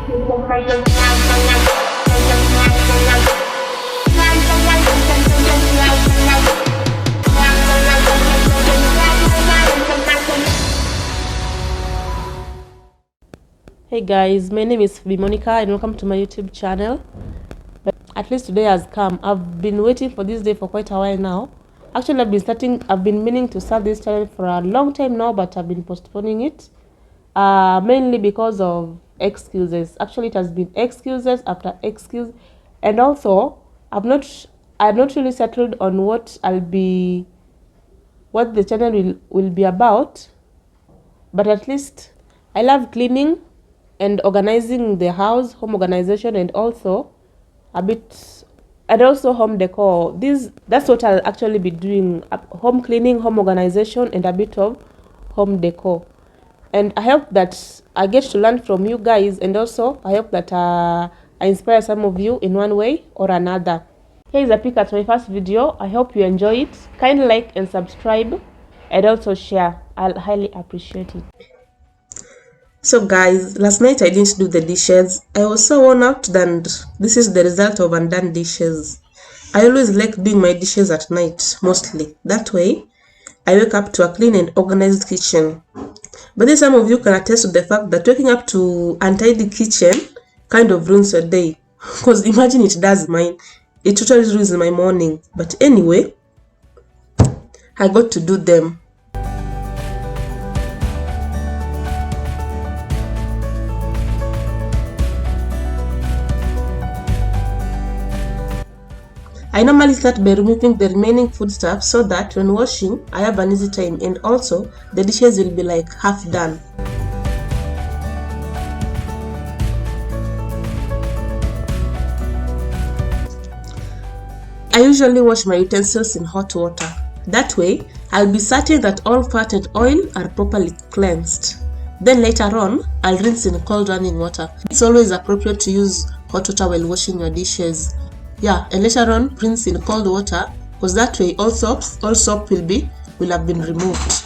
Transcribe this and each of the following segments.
Hey guys, my name is Monica and welcome to my YouTube channel. At least today has come. I've been waiting for this day for quite a while now. Actually, I've been meaning to start this channel for a long time now, but I've been postponing it. Mainly because of excuses. Actually, it has been excuses after excuse, and also I'm not really settled on what the channel will be about. But at least I love cleaning and organizing the house, home organization, and also home decor. That's what I'll actually be doing: home cleaning, home organization, and a bit of home decor. And I hope that I get to learn from you guys, and also I hope that I inspire some of you in one way or another. Here is a peek at my first video. I hope you enjoy it. Kindly like and subscribe, and also share. I'll highly appreciate it. So guys, last night I didn't do the dishes. I was so worn out, and this is the result of undone dishes. I always like doing my dishes at night, mostly. That way, I wake up to a clean and organized kitchen. But then some of you can attest to the fact that waking up to untidy kitchen kind of ruins your day. Because imagine it does mine. It totally ruins my morning. But anyway, I got to do them. I normally start by removing the remaining foodstuff so that when washing, I have an easy time, and also the dishes will be like half done. I usually wash my utensils in hot water. That way, I'll be certain that all fat and oil are properly cleansed. Then later on, I'll rinse in cold running water. It's always appropriate to use hot water while washing your dishes. Yeah, and later on rinse in cold water, because that way all soap will have been removed.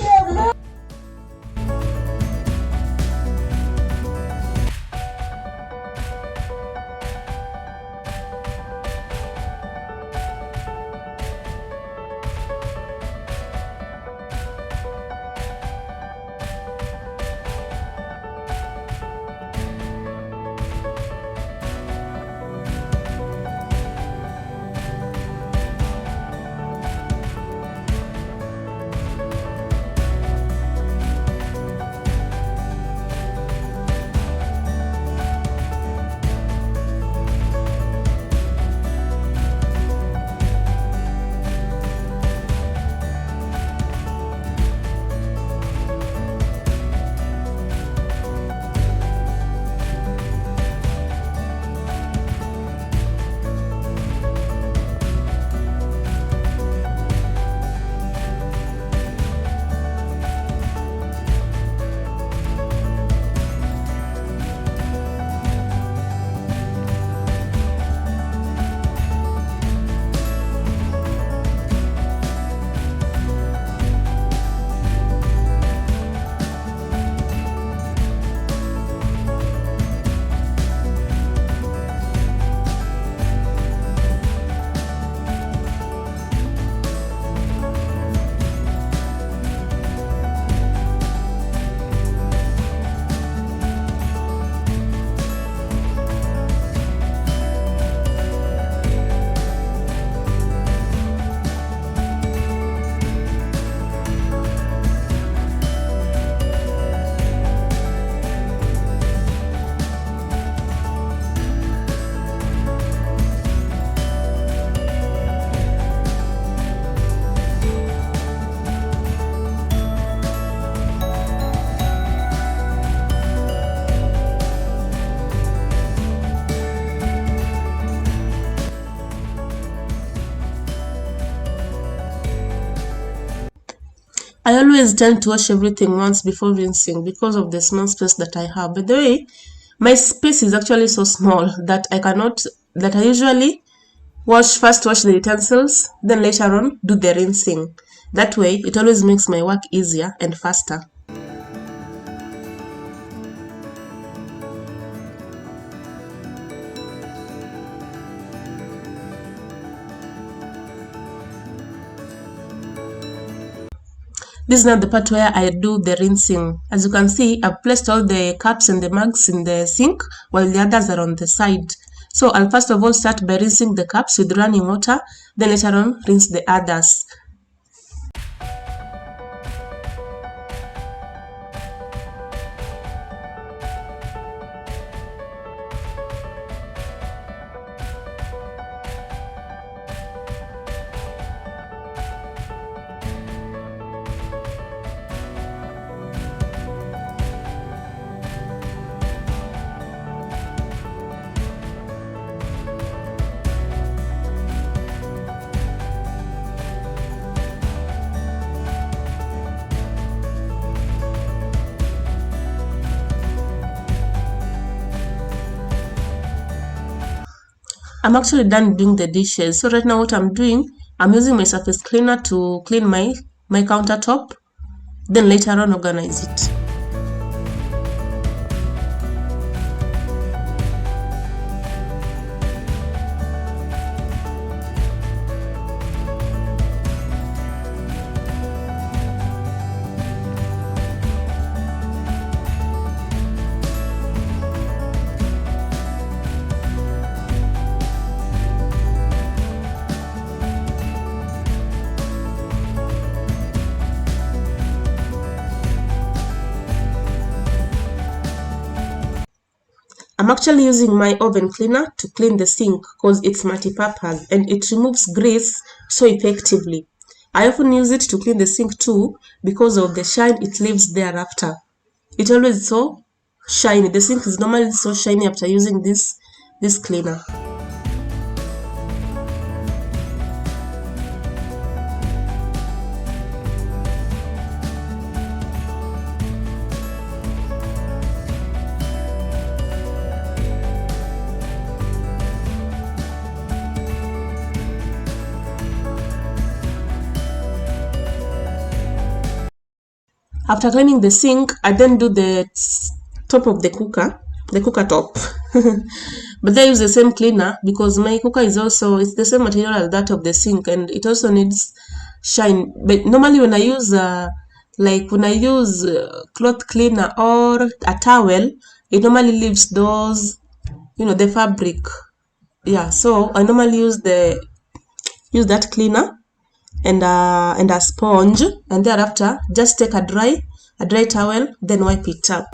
I always tend to wash everything once before rinsing because of the small space that I have. By the way, my space is actually so small that I usually first wash the utensils, then later on do the rinsing. That way, it always makes my work easier and faster. This is now the part where I do the rinsing. As you can see, I've placed all the cups and the mugs in the sink while the others are on the side. So I'll first of all start by rinsing the cups with running water, then later on rinse the others. I'm actually done doing the dishes. So right now what I'm doing, I'm using my surface cleaner to clean my countertop, then later on organize it. I'm actually using my oven cleaner to clean the sink because it's multi-purpose and it removes grease so effectively. I often use it to clean the sink too because of the shine it leaves thereafter. It always so shiny. The sink is normally so shiny after using this cleaner. After cleaning the sink, I then do the top of the cooker top. But I use the same cleaner because my cooker is also, it's the same material as that of the sink and it also needs shine. But normally when I use cloth cleaner or a towel, it normally leaves those, the fabric. Yeah, so I normally use that cleaner and a sponge, and thereafter just take a dry towel, then wipe it up.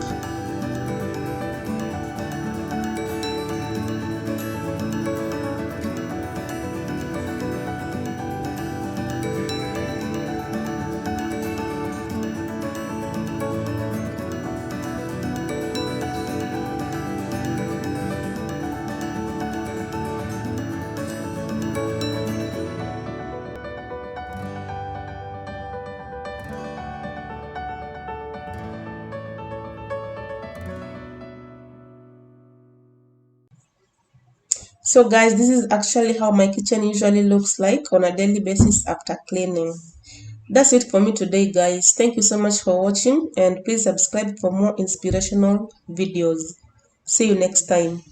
So guys, this is actually how my kitchen usually looks like on a daily basis after cleaning. That's it for me today, guys. Thank you so much for watching and please subscribe for more inspirational videos. See you next time.